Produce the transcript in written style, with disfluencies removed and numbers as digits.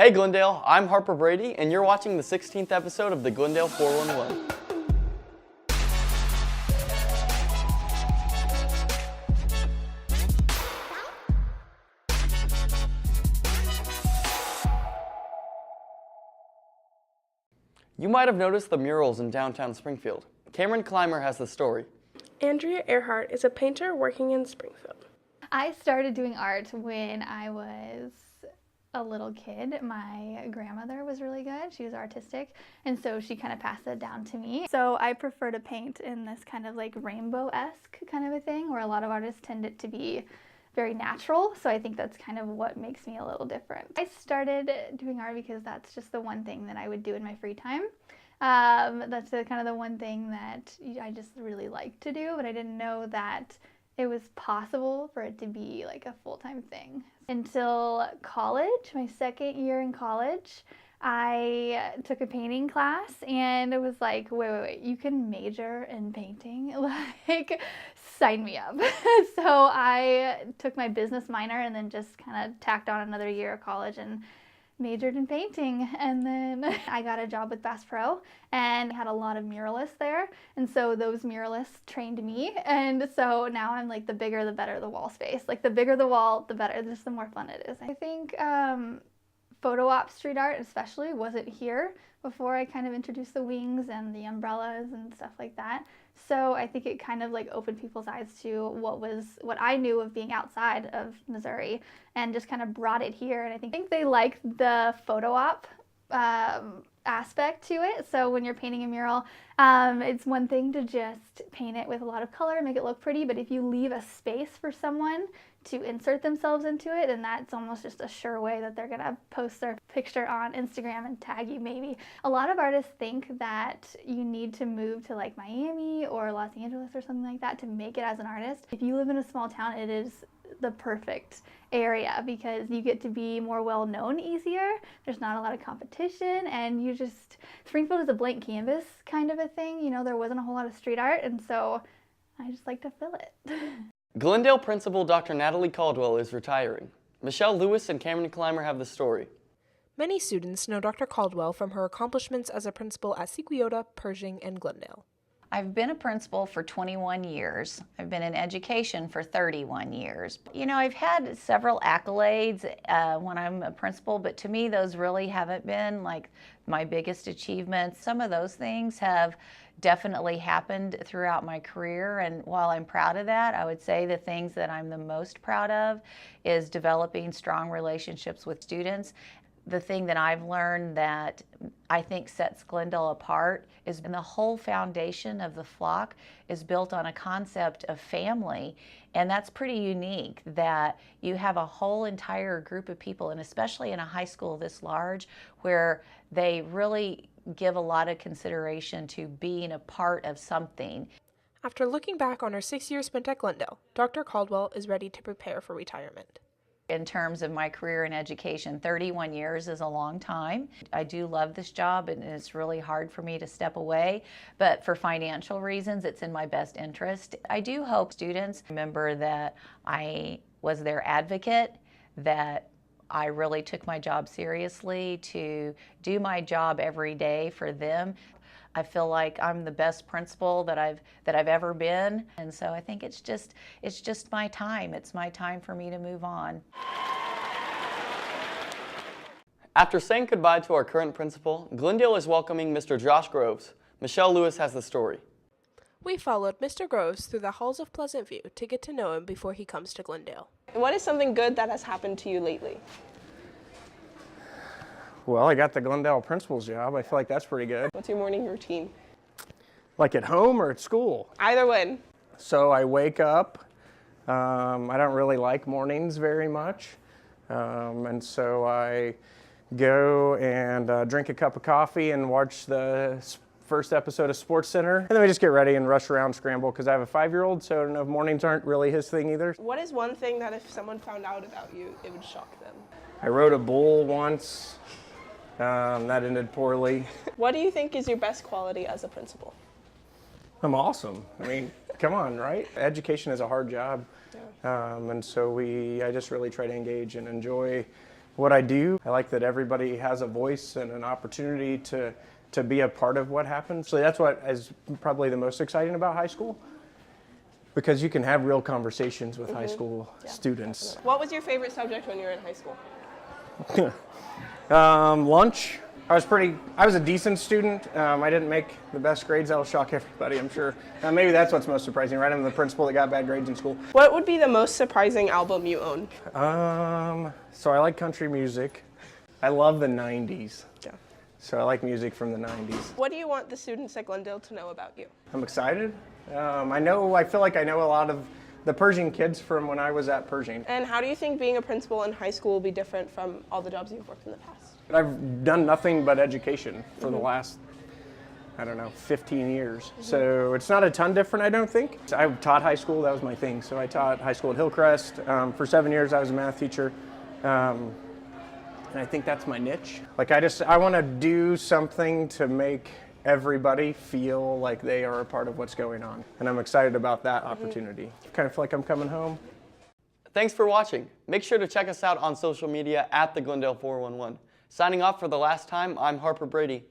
Hey Glendale, I'm Harper Brady, and you're watching the 16th episode of the Glendale 411. You might have noticed the murals in downtown Springfield. Cameron Clymer has the story. Andrea Earhart is a painter working in Springfield. I started doing art when I was a little kid. My grandmother was really good. She was artistic, and so she kind of passed it down to me. So I prefer to paint in this kind of like rainbow-esque kind of a thing, where a lot of artists tend it to be very natural. So I think that's kind of what makes me a little different. I started doing art because that's just the one thing that I would do in my free time. That's kind of the one thing that I just really like to do, but I didn't know that it was possible for it to be like a full-time thing. Until college, my second year in college, I took a painting class and it was like, wait, you can major in painting? Like, sign me up. So I took my business minor and then just kind of tacked on another year of college and majored in painting, and then I got a job with Bass Pro and had a lot of muralists there, and so those muralists trained me, and so now I'm like, the bigger the better the wall space. Like, the bigger the wall, the better, just the more fun it is. I think photo op street art especially wasn't here before I kind of introduced the wings and the umbrellas and stuff like that. So I think it kind of like opened people's eyes to what I knew of being outside of Missouri, and just kind of brought it here. And I think they liked the photo op aspect to it. So when you're painting a mural, it's one thing to just paint it with a lot of color, make it look pretty, but if you leave a space for someone to insert themselves into it, and that's almost just a sure way that they're gonna post their picture on Instagram and tag you maybe. A lot of artists think that you need to move to like Miami or Los Angeles or something like that to make it as an artist. If you live in a small town, it is the perfect area because you get to be more well known easier. There's not a lot of competition, and Springfield is a blank canvas kind of a thing. You know, there wasn't a whole lot of street art, and so I just like to fill it. Glendale Principal Dr. Natalie Caldwell is retiring. Michelle Lewis and Cameron Clymer have the story. Many students know Dr. Caldwell from her accomplishments as a principal at Sequiota, Pershing, and Glendale. I've been a principal for 21 years. I've been in education for 31 years. You know, I've had several accolades when I'm a principal, but to me those really haven't been like my biggest achievements. Some of those things have definitely happened throughout my career, and while I'm proud of that, I would say the things that I'm the most proud of is developing strong relationships with students. The thing that I've learned that I think sets Glendale apart is the whole foundation of the flock is built on a concept of family, and that's pretty unique that you have a whole entire group of people, and especially in a high school this large, where they really give a lot of consideration to being a part of something. After looking back on her 6 years spent at Glendale, Dr. Caldwell is ready to prepare for retirement. In terms of my career in education, 31 years is a long time. I do love this job, and it's really hard for me to step away, but for financial reasons, it's in my best interest. I do hope students remember that I was their advocate, that I really took my job seriously to do my job every day for them. I feel like I'm the best principal that I've ever been, and so I think it's just my time. It's my time for me to move on. After saying goodbye to our current principal, Glendale is welcoming Mr. Josh Groves. Michelle Lewis has the story. We followed Mr. Groves through the halls of Pleasant View to get to know him before he comes to Glendale. What is something good that has happened to you lately? Well, I got the Glendale principal's job. I feel like that's pretty good. What's your morning routine? Like at home or at school? Either one. So I wake up. I don't really like mornings very much. And so I go and drink a cup of coffee and watch the first episode of SportsCenter. And then we just get ready and rush around, scramble, because I have a 5-year-old, so I don't know if mornings aren't really his thing either. What is one thing that if someone found out about you, it would shock them? I rode a bull once. That ended poorly. What do you think is your best quality as a principal? I'm awesome. I mean, come on, right? Education is a hard job. Yeah. And so I just really try to engage and enjoy what I do. I like that everybody has a voice and an opportunity to be a part of what happens. So that's what is probably the most exciting about high school, because you can have real conversations with high school students. What was your favorite subject when you were in high school? Lunch. I was a decent student. I didn't make the best grades. That'll shock everybody, I'm sure. Maybe that's what's most surprising, right? I'm the principal that got bad grades in school. What would be the most surprising album you own? So I like country music. I love the 90s. Yeah. So I like music from the 90s. What do you want the students at Glendale to know about you? I'm excited. I feel like I know a lot of the Pershing kids from when I was at Pershing. And how do you think being a principal in high school will be different from all the jobs you've worked in the past? I've done nothing but education for the last, 15 years. So it's not a ton different, I don't think. I taught high school, that was my thing. So I taught high school at Hillcrest. For 7 years, I was a math teacher. And I think that's my niche. Like I want to do something to make everybody feel like they are a part of what's going on. And I'm excited about that opportunity. Kind of feel like I'm coming home. Thanks for watching. Make sure to check us out on social media at the Glendale 411. Signing off for the last time, I'm Harper Brady.